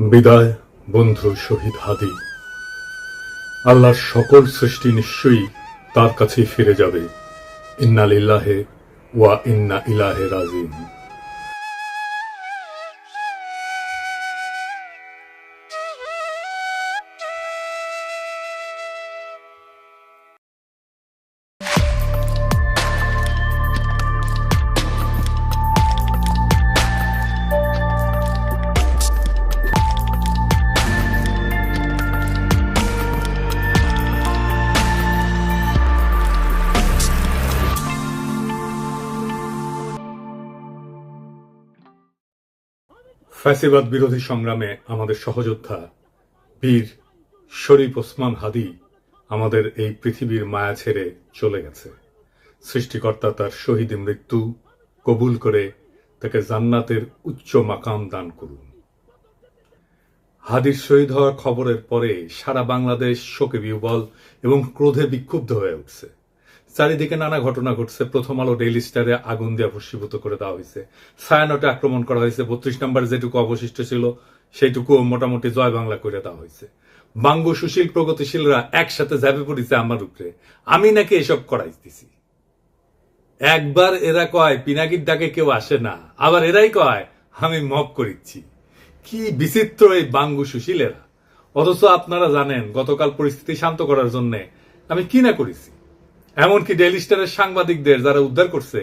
বিদায় বন্ধু শহীদ হাদি। আল্লাহর সকল সৃষ্টি নিশ্চয়ই তার কাছেই ফিরে যাবে। ইন্না লিল্লাহি ওয়া ইন্না ইলাইহি রাজিউন। ফ্যাসিবাদ বিরোধী সংগ্রামে আমাদের সহযোদ্ধা বীর শরীফ ওসমান হাদি আমাদের এই পৃথিবীর মায়া ছেড়ে চলে গেছে। সৃষ্টিকর্তা তার শহীদ মৃত্যু কবুল করে তাকে জান্নাতের উচ্চ মাকাম দান করুন। হাদির শহীদ হওয়ার খবরের পরে সারা বাংলাদেশ শোকে বিহ্বল এবং ক্রোধে বিক্ষুব্ধ হয়ে উঠছে। চারিদিকে নানা ঘটনা ঘটছে। প্রথম আলো ডেইলি স্টারে আগুন দিয়ে ভস্মীভূত করে দেওয়া হয়েছে। ছায়ানটে আক্রমণ করা হয়েছে। 32 নম্বর যেটুকু অবশিষ্ট ছিল সেইটুকু মোটামুটি জয় বাংলা করে দেওয়া হয়েছে। বাঙ্গু সুশীল প্রগতিশীলরা একসাথে ঝাঁপে পড়েছে আমার উপরে। আমি নাকি এসব করাইতেছি। একবার এরা কয় পিনাকির ডাকে কেউ আসে না, আবার এরাই কয় আমি মব করিচ্ছি। কি বিচিত্র এই বাঙ্গু সুশীলেরা। অথচ আপনারা জানেন গতকাল পরিস্থিতি শান্ত করার জন্য আমি কি না করেছি। এমনকি ডেইলি স্টারের সাংবাদিকদের যারা উদ্ধার করছে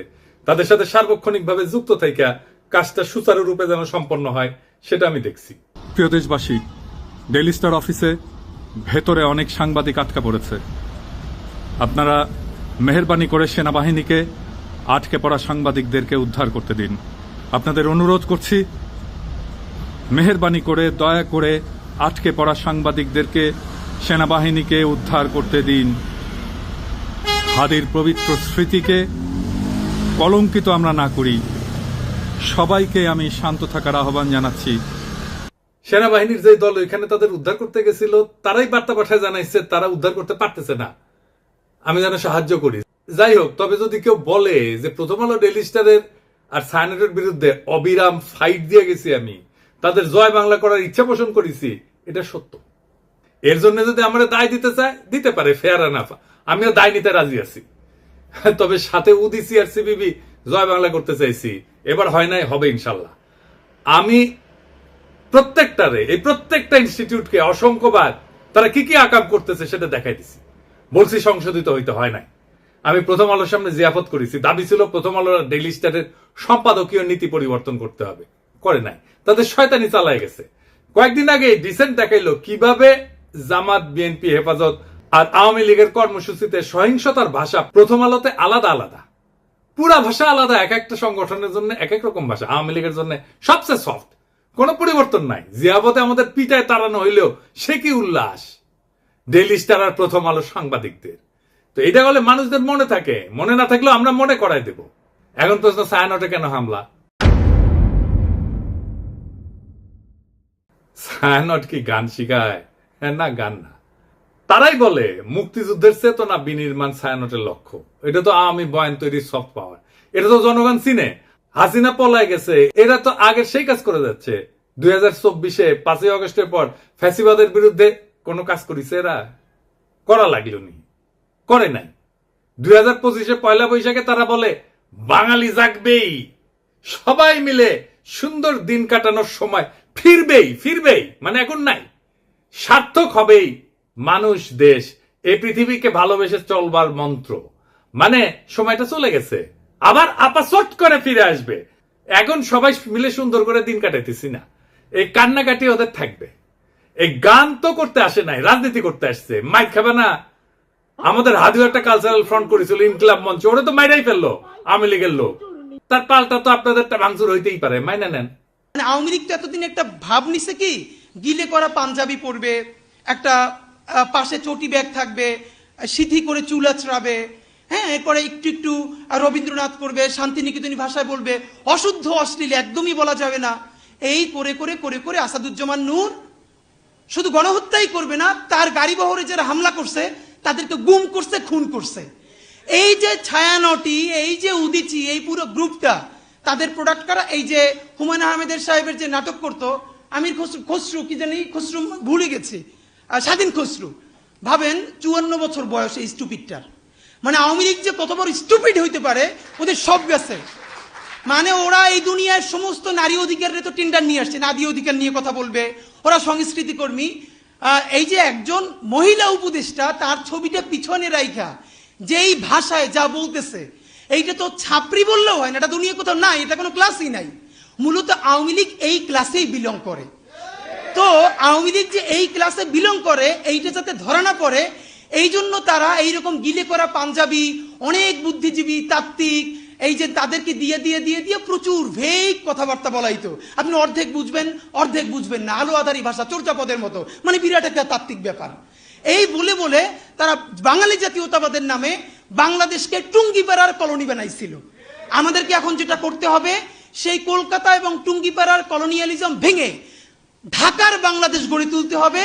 তাদের সাথে সার্বক্ষণিকভাবে যুক্ত থেকে কাজটা সুচারুরূপে যেন সম্পন্ন হয় সেটা আমি দেখছি। প্রিয় দেশবাসী, ডেইলি স্টার অফিসে ভেতরে অনেক সাংবাদিক আটকা পড়েছে। আপনারা মেহেরবানি করে সেনাবাহিনীকে আটকে পড়া সাংবাদিকদেরকে উদ্ধার করতে দিন। আপনাদের অনুরোধ করছি, মেহেরবানি করে দয়া করে আটকে পড়া সাংবাদিকদেরকে সেনাবাহিনীকে উদ্ধার করতে দিন। হাদির পবিত্র স্মৃতিকে কলঙ্কিত আমরা না করি। সবাইকে আমি শান্ত থাকার আহ্বান জানাচ্ছি। সেনাবাহিনীর যে দল এখানে তাদের উদ্ধার করতে গেছিল তারাই বার্তা পাঠায় জানাইছে তারা উদ্ধার করতে পারতেছে না, আমি যেন সাহায্য করি। যাই হোক, তবে যদি কেউ বলে যে প্রথম আলো ডেইলি স্টারের আর ছায়ানটের বিরুদ্ধে অবিরাম ফাইট দিয়ে গেছি, আমি তাদের জয় বাংলা করার ইচ্ছা পোষণ করেছি, এটা সত্য। এর জন্য যদি আমরা দায় দিতে চায় দিতে পারে, ফেয়ার এনাফ, আমিও দায় নিতে রাজি আছি। তবে সাথে উদিসি আর সিবিবি জয় বাংলা করতে চাইছি, এবার হয় নাই, হবে ইনশাল্লাহ। আমি প্রত্যেকটা ইনস্টিটিউটকে অসংখ্যবার তারা কি কি আকাম করতেছে সেটা দেখাই দিছি। বলছি সংশোধিত হইতে হয় নাই। আমি প্রথম আলোর সামনে জিয়াফত করেছি, দাবি ছিল প্রথম আলোর ডেইলি স্টারের সম্পাদকীয় নীতি পরিবর্তন করতে হবে, করে নাই। তাদের শয়তানি চালায় গেছে। কয়েকদিন আগে ডিসেন্ট দেখাইলো কিভাবে জামাত, বিএনপি, হেফাজত আর আওয়ামী লীগের কর্মসূচিতে সহিংসতার ভাষা প্রথম আলোতে আলাদা আলাদা, পুরা ভাষা আলাদা। এক একটা সংগঠনের জন্য এক এক রকম ভাষা। আওয়ামী লীগের জন্য সবচেয়ে সফট, কোনো পরিবর্তন নাই। জিয়াবতে আমাদের পিটায় তাড়ানো হইলেও সে কি উল্লাস ডেইলি স্টার আর প্রথম আলো সাংবাদিকদের। তো এটা বলে মানুষদের মনে থাকে, মনে না থাকলেও আমরা মনে করাই দেব। এখন প্রশ্ন, ছায়ানটে কেন হামলা? ছায়ানট কি গান শিখায়? না, গান না। তারাই বলে মুক্তিযুদ্ধের চেতনা বিনির্মাণ ছায়ানটের লক্ষ্য। এটা তো আওয়ামী বয়ান তৈরির সফট পাওয়ার। এটা তো জনগণ চিনে। হাসিনা পলায় গেছে, এরা তো আগে সেই কাজ করে যাচ্ছে। 2024-এ 5ই আগস্টের পর ফ্যাসিবাদের বিরুদ্ধে কোনো কাজ করেছে এরা? করা লাগলো নি, করে নাই। 2025-এ পয়লা বৈশাখে তারা বলে বাঙালি জাগবেই, সবাই মিলে সুন্দর দিন কাটানোর সময় ফিরবেই, মানে এখন নাই, সার্থক হবেই মানুষ, দেশ, এই পৃথিবীকে ভালোবেসে চলবার মন্ত্র। মানে সময়টা চলে গেছে, আবার আপাসট করে ফিরে আসবে। এখন সবাই মিলে সুন্দর করে দিন কাটাইতেছি না, এই কান্নাকাটি ওদের থাকবে। এই গান তো করতে আসে নাই, রাজনীতি করতে আসছে। মাইক খাবে না? আমাদের হাদিও একটা কালচারাল ফ্রন্ট করেছিল, ইনকিলাব মঞ্চ, ওরা তো মাইরাই ফেললো আওয়ামী লীগের লোক। তার পাল্টা তো আপনাদেরটা ভাঙচুর হইতেই পারে, মাইনা নেন। আওয়ামী লীগ তো এতদিন একটা ভাব নিছে কি, গিলে করা পাঞ্জাবি পরবে, একটা পাশে চটি ব্যাগ থাকবে, সিথি করে চুল আঁচড়াবে, হ্যাঁ, এরপরে একটু রবীন্দ্রনাথ করবে, শান্তিনিকেতনী ভাষায় বলবে, অশুদ্ধ অশ্লীল একদমই বলা যাবে না। এই করে করে করে করে আসাদুজ্জামান নূর শুধু গণহত্যাই করবে না, তার গাড়ি বহরে যারা হামলা করছে তাদেরকে গুম করছে, খুন করছে। এই যে ছায়ানটি, এই যে উদিচি, এই পুরো গ্রুপটা, তাদের প্রোডাক্ট কারা? এই যে হুমায়ুন আহমেদের সাহেবের যে নাটক করতো আমির খসরু খসরু কি জানি খসরু ভুলে গেছি, স্বাধীন খসরু, ভাবেন 54 বছর বয়স এই স্টুপিডটার। মানে আওয়ামী লীগ যে কত বড় স্টুপিড হইতে পারে ওদের সব গেছে। মানে ওরা এই দুনিয়ার সমস্ত নারী অধিকারের তো টেন্ডার নিয়ে আসছে, নারী অধিকার নিয়ে কথা বলবে, ওরা সংস্কৃতি কর্মী। এই যে একজন মহিলা উপদেষ্টা তার ছবিটা পিছনে রাইখা যেই ভাষায় যা বলতেছে, এইটা তো ছাপরি বললেও হয় না, এটা দুনিয়া কোথাও নাই, এটা কোনো ক্লাসই নাই। মূলত আওয়ামী লীগ এই ক্লাসেই বিলং করে। তো আওয়ামী লীগ যে এই ক্লাসে বিলং করে এইটা যাতে ধরা না পড়ে, এই জন্য তারা এইরকম গিলে করা পাঞ্জাবি, অনেক বুদ্ধিজীবী তাত্ত্বিক, এই যে তাদেরকে দিয়ে দিয়ে দিয়ে দিয়ে প্রচুর ভেগ কথাবার্তা বলাইতো। আপনি অর্ধেক বুঝবেন অর্ধেক বুঝবেন না, আলো আধারি ভাষা চর্যাপদের মতো, মানে বিরাট একটা তাত্ত্বিক ব্যাপার। এই বলে বলে তারা বাঙালি জাতীয়তাবাদের নামে বাংলাদেশকে টুঙ্গিপাড়ার কলোনি বানাইছিল। আমাদেরকে এখন যেটা করতে হবে, সেই কলকাতা এবং টুঙ্গিপাড়ার কলোনিয়ালিজম ভেঙে ঢাকার বাংলাদেশ গড়ে তুলতে হবে।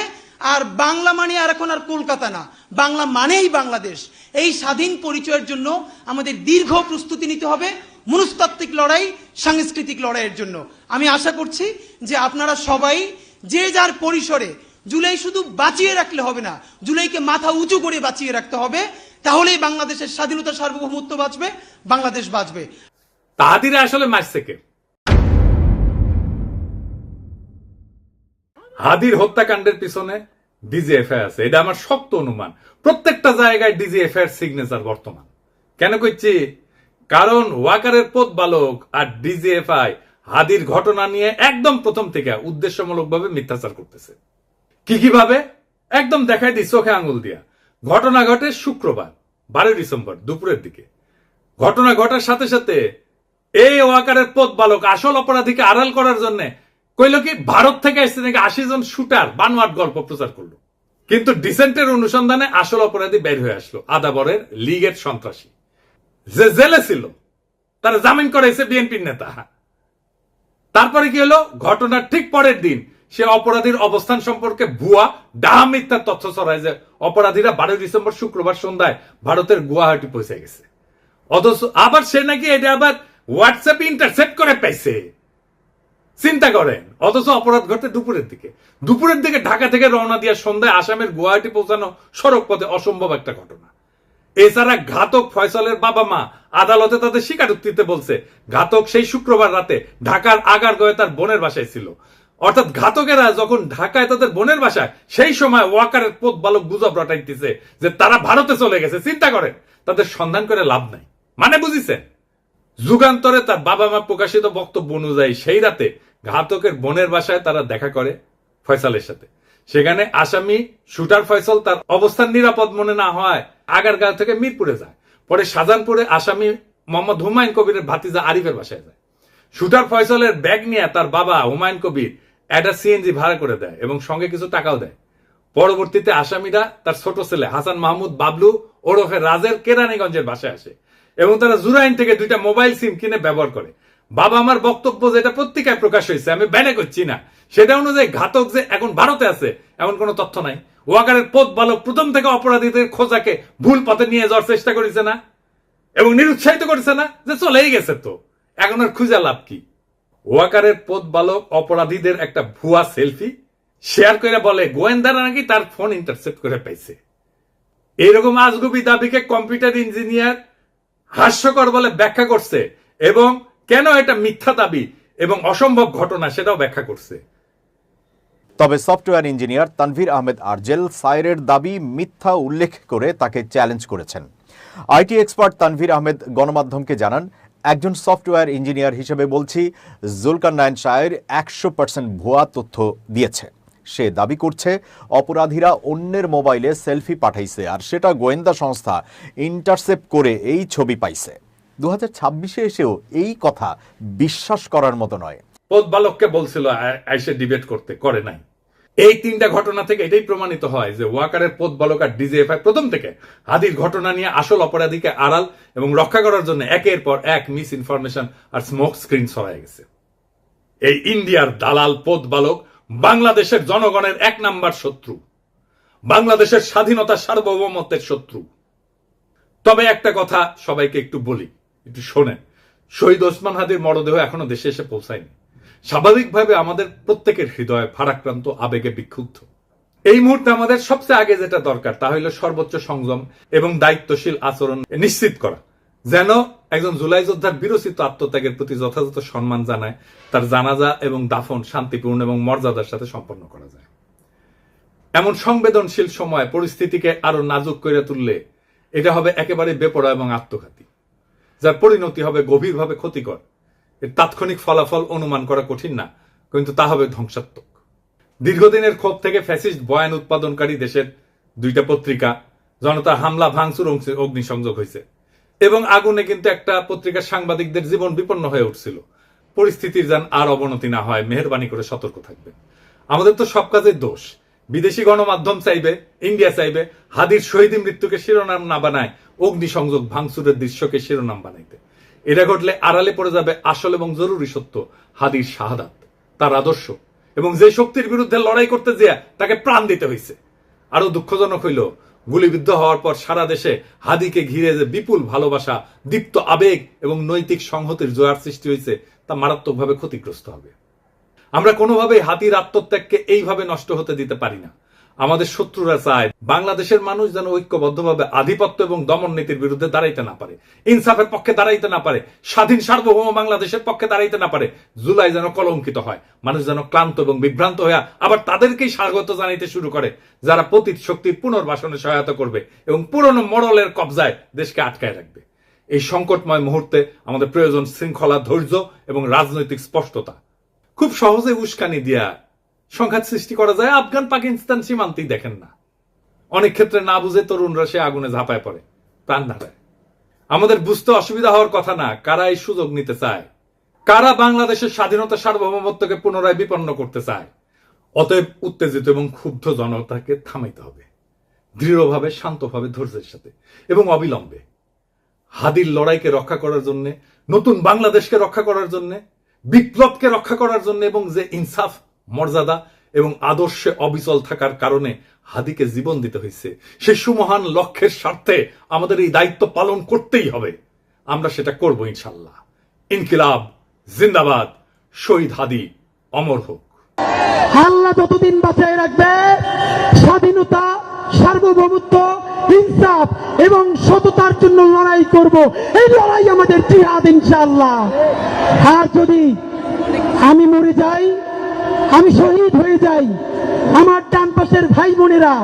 আর বাংলা মানে আর এখন আর কলকাতা না, বাংলা মানেই বাংলাদেশ। এই স্বাধীন পরিচয়ের জন্য আমাদের দীর্ঘ প্রস্তুতি নিতে হবে, মনস্তাত্ত্বিক লড়াই, সাংস্কৃতিক লড়াইয়ের জন্য। আমি আশা করছি যে আপনারা সবাই যে যার পরিসরে জুলাই শুধু বাঁচিয়ে রাখলে হবে না, জুলাইকে মাথা উঁচু করে বাঁচিয়ে রাখতে হবে, তাহলেই বাংলাদেশের স্বাধীনতা সার্বভৌমত্ব বাঁচবে, বাংলাদেশ বাঁচবে। তাহাদিরা আসলে মারছে কে? হাদির হত্যাকাণ্ডের পিছনে ডিজিএফআই আছে, এটা আমার শক্ত অনুমান। প্রত্যেকটা জায়গায় ডিজিএফআই এর সিগনেচার বর্তমান। কেন কইছি? কারণ ওয়াকারের পথ বালক আর ডিজিএফআই হাদির ঘটনা নিয়ে একদম প্রথম থেকে উদ্দেশ্যমূলকভাবে মিথ্যাচার করতেছে। কিভাবে? একদম দেখাই দিই চোখে আঙুল দিয়া। ঘটনা ঘটে শুক্রবার 12 ডিসেম্বর দুপুরের দিকে। ঘটনা ঘটার সাথে সাথে এই ওয়াকারের পথ বালক আসল অপরাধীকে আড়াল করার জন্য কইল কি ভারত থেকে আসছে নাকি 80 জন শুটার বানোয়াট গল্প প্রচার করলো। কিন্তু ডিসেন্টের অনুসন্ধানে আসল অপরাধী বের হয়ে আসলো, আদাবরের লীগের সন্ত্রাসী যে জেলে ছিল, তারা জামিন করাইছে বিএনপির নেতা। তারপরে কি হলো? ঘটনার ঠিক পরের দিন সে অপরাধীর অবস্থান সম্পর্কে ভুয়া ডাহা মিথ্যা তথ্য ছড়ায় যে অপরাধীরা 12 ডিসেম্বর শুক্রবার সন্ধ্যায় ভারতের গুয়াহাটি পৌঁছে গেছে। অথচ আবার সে নাকি এটা আবার হোয়াটসঅ্যাপে ইন্টারসেপ্ট করে পাইছে। চিন্তা করেন। অথচ অপরাধ ঘটে দুপুরের দিকে ঢাকা থেকে রওনা দিয়ে সন্ধ্যায় আসামের গুয়াহাটি পৌঁছানো সড়ক পথে অসম্ভব একটা ঘটনা। এছাড়া ঘাতক ফয়সালের বাবা মা আদালতে তাদের স্বীকারোক্তিতে বলছে ঘাতক সেই শুক্রবার রাতে ঢাকার আগারগাঁওয়ে তার বোনের বাসায় ছিল। অর্থাৎ ঘাতকেরা যখন ঢাকায় তাদের বোনের বাসায়, সেই সময় ওয়াকারের পথ বালক গুজব রটাইতেছে যে তারা ভারতে চলে গেছে। চিন্তা করেন, তাদের সন্ধান করে লাভ নাই। মানে বুঝিছেন? যুগান্তরে তার বাবা মা প্রকাশিত বক্তব্য অনুযায়ী সেই রাতে ঘাতকের বোনের বাসায় তারা দেখা করে ফয়সালের সাথে। সেখানে আসামি শুটার ফয়সাল তার অবস্থান নিরাপদ মনে না হয় আগারগাঁও থেকে মিরপুরে যায়। পরে শাহজাহানপুরে আসামি মোহাম্মদ হুমায়ুন কবিরের ভাতিজা আরিফের বাসায় যায়। শুটার ফয়সালের ব্যাগ নিয়ে তার বাবা হুমায়ুন কবির একটা সিএনজি ভাড়া করে দেয় এবং সঙ্গে কিছু টাকাও দেয়। পরবর্তীতে আসামিরা তার ছোট ছেলে হাসান মাহমুদ বাবলু ওরফে রাজের কেরানীগঞ্জের বাসায় আসে এবং তারা জুরাইন থেকে 2টা মোবাইল সিম কিনে ব্যবহার করে। বাবা আমার বক্তব্য যেটা পত্রিকায় প্রকাশ হয়েছে, আমি ব্যানে করছি না, সেটা অনুযায়ী ঘাতক যে এখন ভারতে আছে এমন কোনো তথ্য নাই। ওয়াকারের পথ বালক প্রথম থেকে অপরাধীদের খোঁজাকে ভুল পথে নিয়ে যাওয়ার চেষ্টা করেছে না এবং নিরুৎসাহিত করেছে না যে চলেই গেছে, তো এখন আর খুঁজে লাভ কি? ওয়াকারের পথ বালক অপরাধীদের একটা ভুয়া সেলফি শেয়ার করে বলে গোয়েন্দারা নাকি তার ফোন ইন্টারসেপ্ট করে পাইছে। এইরকম আজগুবি দাবিকে কম্পিউটার ইঞ্জিনিয়ার হাস্যকর বলে ব্যাখ্যা করছে এবং কেন এটা মিথ্যা দাবি এবং অসম্ভব ঘটনা সেটাও ব্যাখ্যা করছে। তবে সফটওয়্যার ইঞ্জিনিয়ার তানভীর আহমেদ আরজেল সাইরের দাবি মিথ্যা উল্লেখ করে তাকে চ্যালেঞ্জ করেছেন। আইটি এক্সপার্ট তানভীর আহমেদ গণমাধ্যমকে জানান, একজন সফটওয়্যার ইঞ্জিনিয়ার হিসেবে বলছি, জুলকারনাইন সায়ের 100% ভুয়া তথ্য দিয়েছে। সে দাবি করছে অপরাধীরা অন্যের মোবাইলে সেলফি পাঠাইছে আর সেটা গোয়েন্দা সংস্থা ইন্টারসেপ্ট করে এই ছবি পাইছে। 2026-এ এসেও এই কথা বিশ্বাস করার মতো নয়। পথ বালককে বলছিল আইসে ডিবেট করতে, করে নাই। এই 3টা ঘটনা থেকে এটাই প্রমাণিত হয় যে ওয়াকারের পথ বালক আর ডিজিএফআই প্রথম থেকে হাদির ঘটনা নিয়ে আসল অপরাধীকে আড়াল এবং রক্ষা করার জন্য একের পর এক মিস ইনফরমেশন আর স্মোক স্ক্রিন ছড়ায় গেছে। এই ইন্ডিয়ার দালাল পথ বালক বাংলাদেশের জনগণের 1 নাম্বার শত্রু, বাংলাদেশের স্বাধীনতা সার্বভৌমত্বের শত্রু। তবে একটা কথা সবাইকে একটু বলি, একটু শোনেন। শহীদ ওসমান হাদির মরদেহ এখনো দেশে এসে পৌঁছায়নি। স্বাভাবিকভাবে আমাদের প্রত্যেকের হৃদয় ভারাক্রান্ত আবেগে বিক্ষুব্ধ। এই মুহূর্তে আমাদের সবচেয়ে আগে যেটা দরকার তা হলো সর্বোচ্চ সংযম এবং দায়িত্বশীল আচরণ নিশ্চিত করা, যেন একজন জুলাই যোদ্ধার বিরচিত আত্মত্যাগের প্রতি যথাযথ সম্মান জানায় তার জানাজা এবং দাফন শান্তিপূর্ণ এবং মর্যাদার সাথে সম্পন্ন করা যায়। এমন সংবেদনশীল সময় পরিস্থিতিকে আরো নাজুক করে তুললে এটা হবে একেবারে বেপরোয়া এবং আত্মঘাতী, যার পরিণতি হবে গভীরভাবে ক্ষতিকর। এর তাৎক্ষণিক ফলাফল অনুমান করা কঠিন না, কিন্তু তা হবে ধ্বংসাত্মক। দীর্ঘদিনের ক্ষোভ থেকে ফ্যাসিস্ট বয়ান উৎপাদনকারী দেশের দুইটা পত্রিকা জনতা হামলা ভাঙচুর অগ্নিসংযোগ হয়েছে এবং আগুনে কিন্তু একটা পত্রিকার সাংবাদিকদের জীবন বিপন্ন হয়ে উঠছিল। পরিস্থিতির যেন আর অবনতি না হয় মেহেরবানি করে সতর্ক থাকবেন। আমাদের তো সব কাজের দোষ। বিদেশি গণমাধ্যম চাইবে, ইন্ডিয়া চাইবে হাদির শহীদ মৃত্যুকে শিরোনাম না বানায় অগ্নিসংযোগ ভাঙচুরের দৃশ্যকে শিরোনাম বানাইতে। এটা ঘটলে আড়ালে পড়ে যাবে আসল এবং জরুরি সত্য, হাদির শাহাদাত, তার আদর্শ এবং যে শক্তির বিরুদ্ধে লড়াই করতে যেয়ে তাকে প্রাণ দিতে হয়েছে। আরো দুঃখজনক হইল গুলিবিদ্ধ হওয়ার পর সারা দেশে হাদিকে ঘিরে যে বিপুল ভালোবাসা, দীপ্ত আবেগ এবং নৈতিক সংহতির জোয়ার সৃষ্টি হয়েছে তা মারাত্মকভাবে ক্ষতিগ্রস্ত হবে। আমরা কোনোভাবেই হাদির আত্মত্যাগকে এইভাবে নষ্ট হতে দিতে পারি না। আমাদের শত্রুরা চায় বাংলাদেশের মানুষ যেন ঐক্যবদ্ধভাবে আধিপত্য এবং দমন নীতির বিরুদ্ধে দাঁড়াইতে না পারে, ইনসাফের পক্ষে দাঁড়াইতে না পারে, স্বাধীন সার্বভৌম বাংলাদেশের পক্ষে দাঁড়াইতে না পারে। জুলাই যেন কলঙ্কিত হয়, মানুষ যেন ক্লান্ত এবং বিভ্রান্ত হয়ে আবার তাদেরকেই স্বাগত জানাইতে শুরু করে যারা পতিত শক্তির পুনর্বাসনে সহায়তা করবে এবং পুরনো মডেলের কবজায় দেশকে আটকায় রাখবে। এই সংকটময় মুহূর্তে আমাদের প্রয়োজন শৃঙ্খলা, ধৈর্য এবং রাজনৈতিক স্পষ্টতা। খুব সহজে উস্কানি দিয়া সংঘাত সৃষ্টি করা যায়। আফগান পাকিস্তান সীমান্তেই দেখেন না, অনেক ক্ষেত্রে না বুঝে তরুণরা সে আগুনে ঝাঁপায় পড়ে, প্রাণ হারায়। আমাদের বুঝতে অসুবিধা হওয়ার কথা না কারা এই সুযোগ নিতে চায়, কারা বাংলাদেশের স্বাধীনতা সার্বভৌমত্বকে পুনরায় বিপন্ন করতে চায়। অতএব উত্তেজিত এবং ক্ষুব্ধ জনতাকে থামাইতে হবে দৃঢ়ভাবে, শান্তভাবে, ধৈর্যের সাথে এবং অবিলম্বে। হাদির লড়াইকে রক্ষা করার জন্য, নতুন বাংলাদেশকে রক্ষা করার জন্য, বিপ্লবকে রক্ষা করার জন্য এবং যে ইনসাফ, মর্যাদা এবং আদর্শে অবিচল থাকার কারণে হাদিকে জীবন দিতে হয়েছে, সেই সুমহান লক্ষ্যের স্বার্থে আমাদের এই দায়িত্ব পালন করতেই হবে। আমরা সেটা করব ইনশাল্লাহ। ইনকিলাব জিন্দাবাদ, শহীদ হাদি অমর হোক। আল্লাহ যতদিন বাঁচায় রাখবে, স্বাধীনতা, সার্বভৌমত্ব, ইনসাফ এবং সততার জন্য লড়াই করব। এই লড়াই আমাদের জিহাদ ইনশাআল্লাহ। আর যদি আমি মরে যাই, আমি শহীদ হয়ে যাই, আমার ডান পাশের ভাই বোনেরা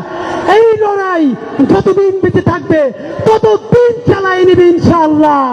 এই লড়াই যতদিন বেঁচে থাকবে ততদিন চালায় নেবে ইনশাআল্লাহ।